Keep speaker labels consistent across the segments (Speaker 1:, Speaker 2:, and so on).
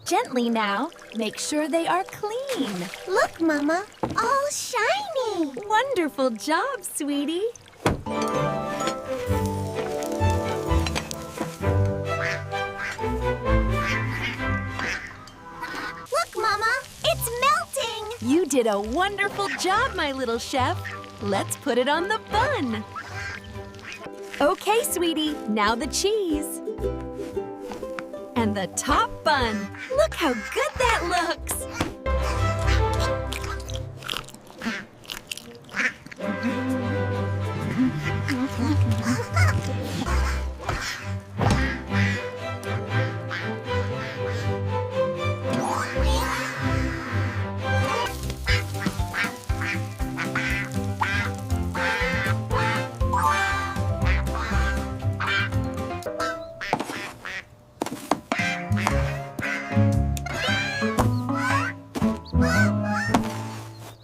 Speaker 1: Gently now, make sure they are clean.
Speaker 2: Look, Mama, all shiny.
Speaker 1: Wonderful job, sweetie.
Speaker 2: Look, Mama, it's melting.
Speaker 1: You did a wonderful job, my little chef. Let's put it on the bun. Okay, sweetie, now the cheese. And the top bun. Look how good that looks.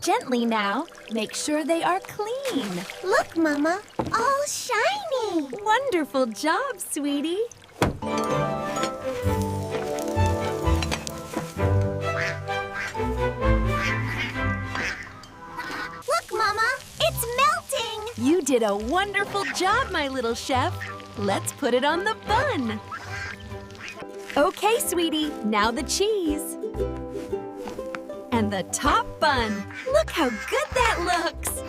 Speaker 1: Gently now, make sure they are clean.
Speaker 2: Look, Mama, all shiny.
Speaker 1: Wonderful job, sweetie.
Speaker 2: Look, Mama, it's melting.
Speaker 1: You did a wonderful job, my little chef. Let's put it on the bun. Okay, sweetie, now the cheese. And the top bun. Look how good that looks.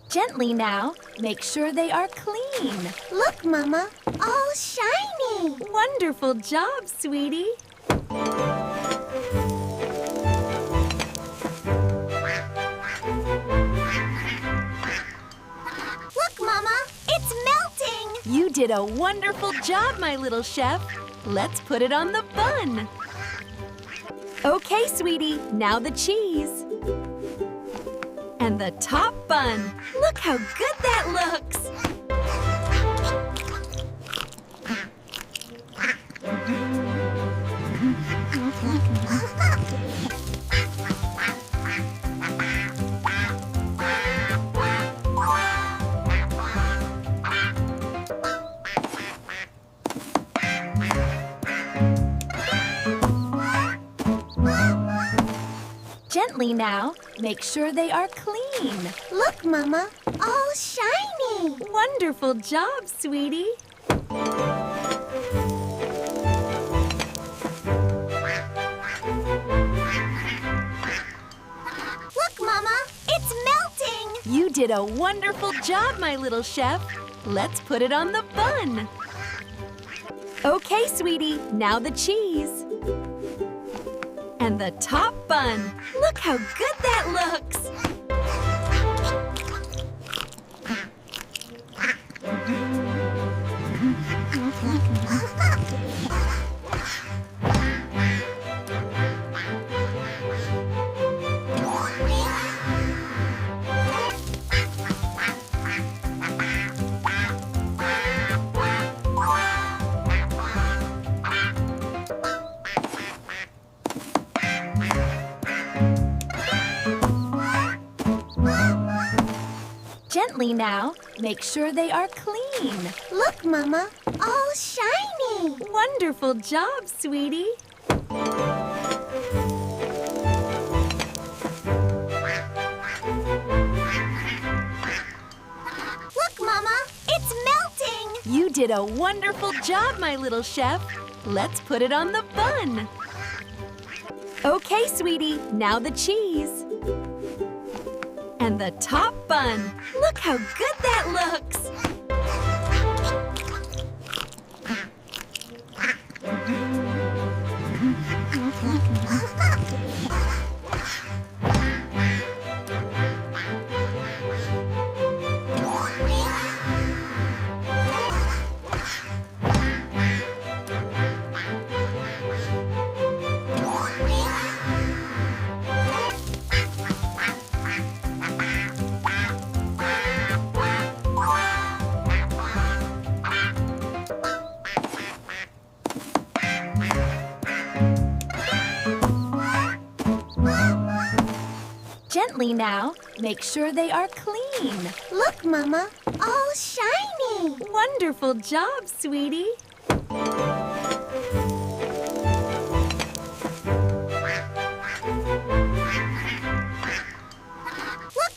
Speaker 1: Gently now, make sure they are clean.
Speaker 2: Look, Mama, all shiny.
Speaker 1: Wonderful job, sweetie.
Speaker 2: Look, Mama, it's melting.
Speaker 1: You did a wonderful job, my little chef. Let's put it on the bun. Okay, sweetie, now the cheese. And the top bun. Look how good that looks. Gently now, make sure they are clean.
Speaker 2: Look, Mama, all shiny.
Speaker 1: Wonderful job, sweetie.
Speaker 2: Look, Mama, it's melting.
Speaker 1: You did a wonderful job, my little chef. Let's put it on the bun. Okay, sweetie, now the cheese. And the top bun. Look how good that looks. Gently now, make sure they are clean.
Speaker 2: Look, Mama, all shiny.
Speaker 1: Wonderful job, sweetie.
Speaker 2: Look, Mama, it's melting.
Speaker 1: You did a wonderful job, my little chef. Let's put it on the bun. Okay, sweetie, now the cheese. And the top bun. Look how good that looks. Gently now. Make sure they are clean.
Speaker 2: Look, Mama, all shiny.
Speaker 1: Wonderful job, sweetie.
Speaker 2: Look,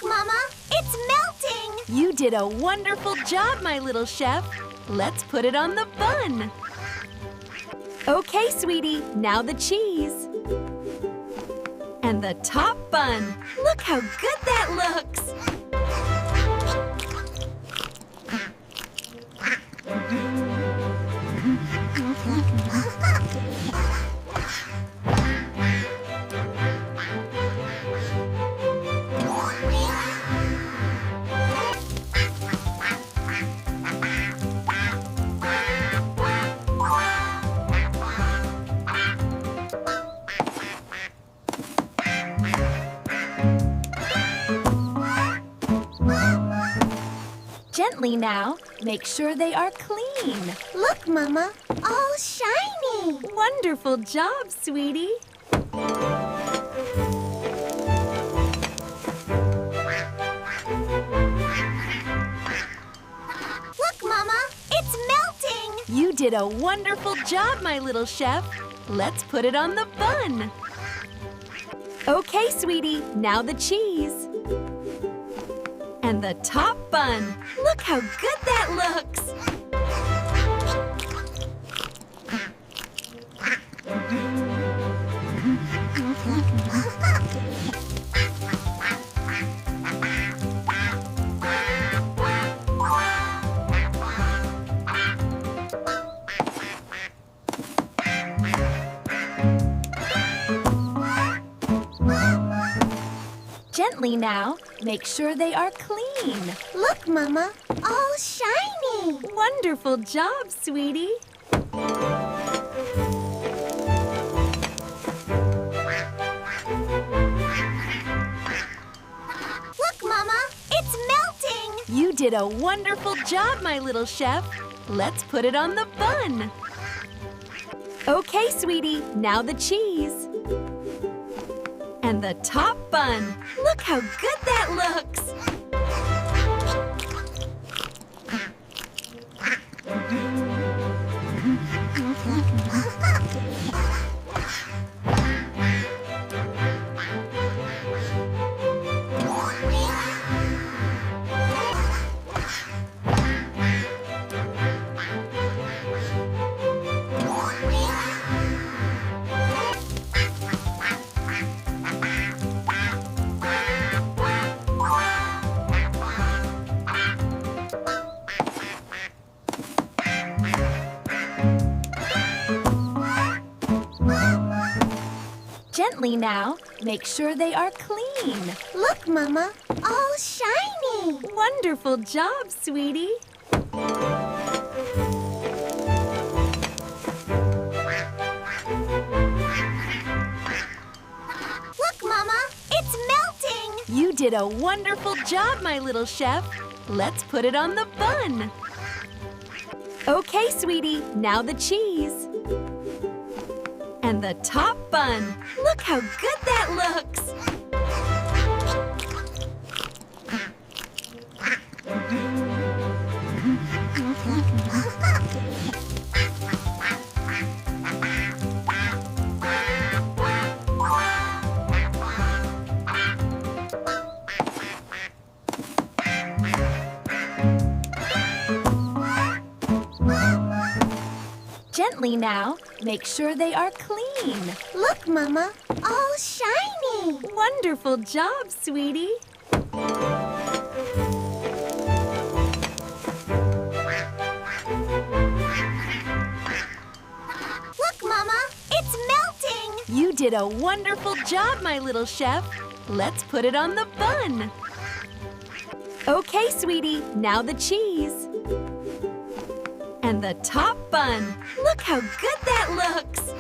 Speaker 2: Mama, it's melting.
Speaker 1: You did a wonderful job, my little chef. Let's put it on the bun. Okay, sweetie, now the cheese. And the top bun. Look how good that looks. Gently now. Make sure they are clean.
Speaker 2: Look, Mama, all shiny.
Speaker 1: Wonderful job, sweetie.
Speaker 2: Look, Mama, it's melting.
Speaker 1: You did a wonderful job, my little chef. Let's put it on the bun. Okay, sweetie, now the cheese. And the top bun. Look how good that looks. Gently now. Make sure they are clean.
Speaker 2: Look, Mama, all shiny.
Speaker 1: Wonderful job, sweetie.
Speaker 2: Look, Mama, it's melting.
Speaker 1: You did a wonderful job, my little chef. Let's put it on the bun. Okay, sweetie, now the cheese. And the top bun. Look how good that looks. Gently now. Make sure they are clean.
Speaker 2: Look, Mama, all shiny.
Speaker 1: Wonderful job, sweetie.
Speaker 2: Look, Mama, it's melting.
Speaker 1: You did a wonderful job, my little chef. Let's put it on the bun. Okay, sweetie, now the cheese. And the top bun. Look how good that looks. Gently now. Make sure they are clean.
Speaker 2: Look, Mama, all shiny.
Speaker 1: Wonderful job, sweetie.
Speaker 2: Look, Mama, it's melting.
Speaker 1: You did a wonderful job, my little chef. Let's put it on the bun. Okay, sweetie, now the cheese. And the top bun. Look how good that looks.